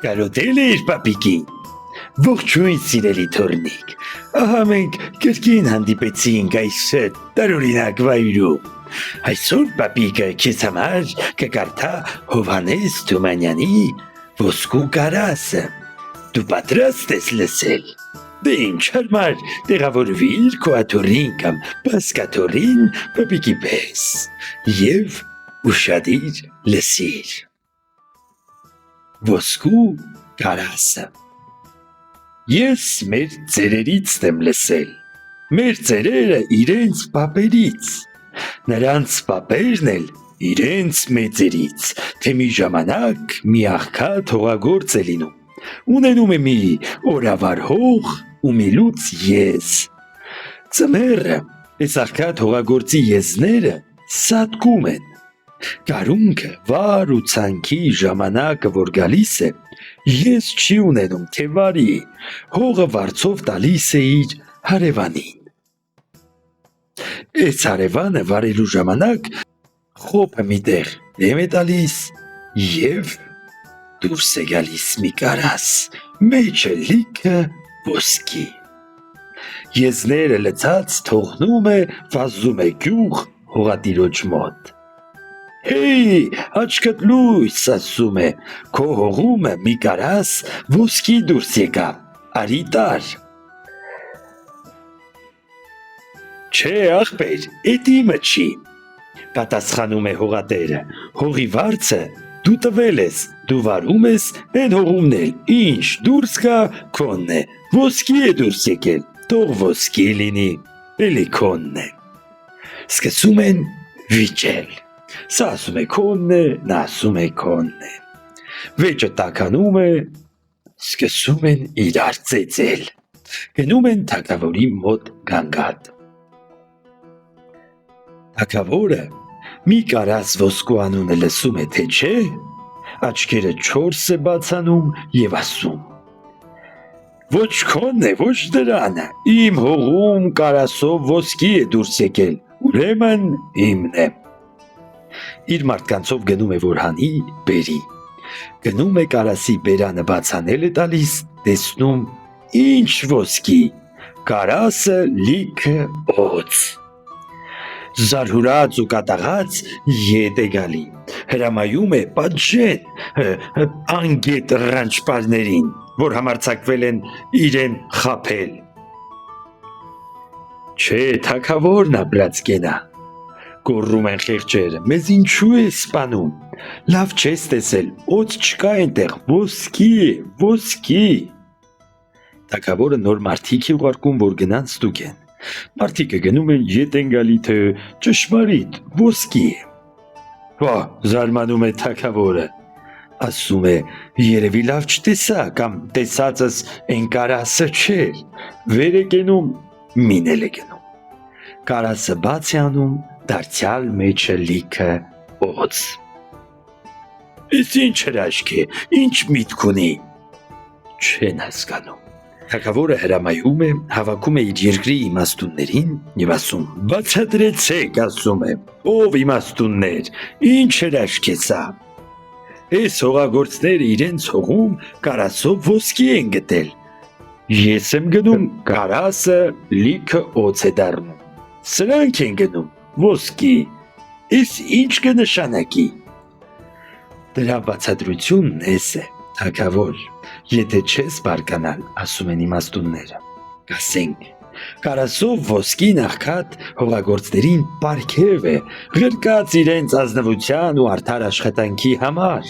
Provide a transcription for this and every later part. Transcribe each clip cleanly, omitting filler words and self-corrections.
Կարոտել էր պապիկին։ Ողջույն սիրելի թորնիկ, ահա մենք կրկին հանդիպեցինք այս տարօրինակ վայրում։ Այսօր պապիկը քեզ համար կկարդա Հովհաննես Թումանյանի Ոսկու կարասը։ Դու պատրաստ ես լսել։ Դե ինչ, հարմար տեղավորվիր քո աթոռին կամ բազկաթոռին պապիկի պես և ուշադիր լսիր։ Ոսկու կարասը։ Ես մեր ծերերից եմ լսել, մեր ծերերը իրենց պապերից, նրանց պապերն էլ իրենց մեծերից, թե մի ժամանակ մի աղքատ հողագործ է լինում, ունենում է մի օրավար հող ու մի լուծ եզ։ Ձմեռը այս աղքատ հողագործի եզները սատկում են, գարունքը վար ու ցանքի ժամանակը որ գալիս է, ես չի ունենում, թե վարի, հողը վարձով տալիս է իր հարևանին։ Այս հարևանը վարելու ժամանակ խոպը միտեղ դեմ է տալիս և դուրս է գալիս մի կարաս, մեջը լիքը ոսկի։ Եզները լցած թողնում է, վազում է գյուղ հողատիրոջ մոտ։ Հեյ, աչքդ լույս, ասում է, քո հողումը մի կարաս ոսկի դուրս եկավ, արի տար։ Չէ ախպեր, էդ իմը չի, պատասխանում է հողատերը, հողի վարձը դու տվել ես, դու վարում ես են հողումն էլ, ինչ դուրս գա քոնն է, ոսկի է դուրս եկել, թող ոսկի լինի, էլի քոնն է։ Սկսում են վիճել, սա ասում է քոնն է, նա ասում է քոնն է։ Վեճը տաքանում է, սկսում են իրար ծեծել, գնում են թագավորի մոտ գանգատ։ Թագավորը մի կարաս ոսկու անունը լսում է, թե չէ, աչքերը չորս է բացանում և ասում. ոչ քոնն է, ոչ դրանը, իմ հողում կարասով ոսկի է դուրս եկել, ուրեմն իմն է։ Իր մարդկանցով գնում է, որ հանի, բերի, գնում է կարասի բերանը բացանել է տալիս, տեսնում ինչ ոսկի, կարասը լիքը օձ։ Զարհուրած ու կատաղած ետ է գալի, հրամայում է պատժեն անգետ ռանչպալներին, որ համարձակվել են իրեն խաբել։ Չէ, թագավորն ապրած կենա, գոռում են խեղճերը, մեզ ինչու է սպանում, լավ չես տեսել, օձ չկա այնտեղ, ոսկի է, ոսկի։ Թագավորը նոր մարդիկ է ուղարկում, որ գնան ստուգեն։ Մարդիկը գնում են, ետ են գալի, թե ճշմարիտ ոսկի է։ Հա, զարմանում է թագավորը, ասում է, երևի լավ չտեսա, կամ տեսածս են կարասը չէր, վեր է կենում, մինել է գնում։ Կարասը բաց է անում, դարձյալ մեջը լիքը օձ։ Էս ինչ հրաշք է, ինչ միտք ունի, չեն հասկանում։ Թագավորը հրամայում է, հավաքում է իր երկրի իմաստուններին և ասում. բացատրեցեք, ասում է, ով իմաստուններ, ինչ հրաշք է սա։ Այս հողագործները իրենց հողում կարասով ոսկի են գտել։ Ես եմ գնում, կարասը լիքը օձ է դառնում։ Սրանք են գնում, ոսկի։ Էս ինչ կնշանակի։ Դրա բացատրությունն էս է, թագավոր, եթե չես բարկանալ, ասում են իմաստունները, կասենք, կարասով ոսկին աղքատ հողագործներին պարգև է, ղրկած իրենց ազնվության ու արդար աշխատանքի համար,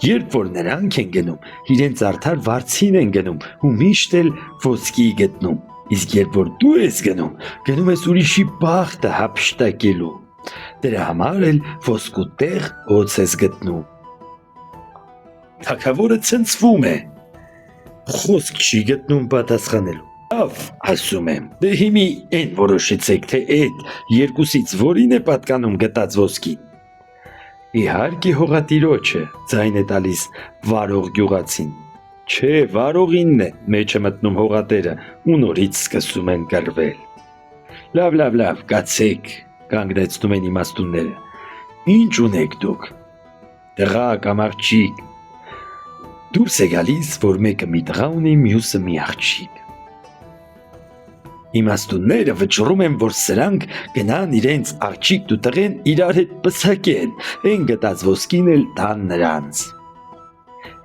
երբ որ նրանք են գնում, իրենց արդար վարձին են գնում ու միշտ էլ ոսկի գտնում, իսկ երբ որ դու ես գնում, գնում ես ուրիշի բախտը հափշտակելու, դրա համար էլ ոսկու տեղ օձ ես գտնում։ Թագավորը ցնցվում է, խոսք չի գտնում պատասխանելու։ Լավ, ասում եմ, դե հիմի են որոշեցեք, թե այդ երկուսից որին է պատկանում գտած ոսկին։ Իհարկե հողատիրոջը, ձայն է տալիս վարող գյուղացին։ Չէ, վարողինն է, մեջ է մտնում հողատերը ու նորից սկսում են կռվել։ Լավ, կացեք, կանգնեցնում են իմաստունները։ Ինչ ունեք դուք։ Տղա կամ աղջիկ։ Դուրս է գալիս, որ մեկը մի տղա ունի, մյուսը մի աղջիկ։ Իմաստունները վճռում են, որ սրանք գնան իրենց աղջիկն ու տղեն իրար հետ պսակեն, են գտած ոսկին էլ տան նրանց։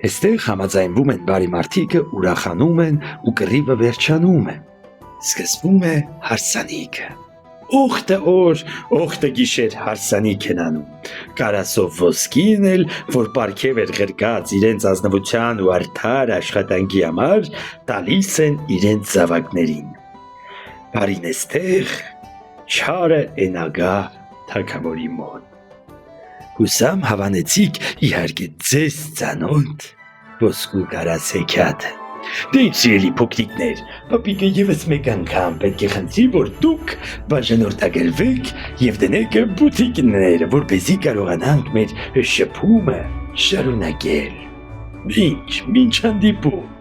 Այստեղ համաձայնվում են բարի մարդիկը, ուրախանում են ու կռիվը վերջանում է։ Սկսվում է հարսանիքը։ Օխտը օր, օխտը գիշեր հարսանիք են անում։ Կարասով ոսկին էլ, որ պարգև էր ղրկած իրենց ազնվության ու արդար աշխատանքի համար, տալիս են իրենց զավակներին։ Բարին էստեղ, չարը էնագա թագավորի մոտ։ Հուսամ հավանեցիք իհարկե ձեզ ծանոթ ոսկու կարասեքյաթը։ Դե սիրելի փոքրիկներ, պապիկը ևս մեկ անգամ պետք է խնդրի, որ դուք բաժանորդագրվեք եւ դնեք բութիկները, որպեսզի կարողանանք մեր շփումը շարունակել։ Մինչ հանդիպում։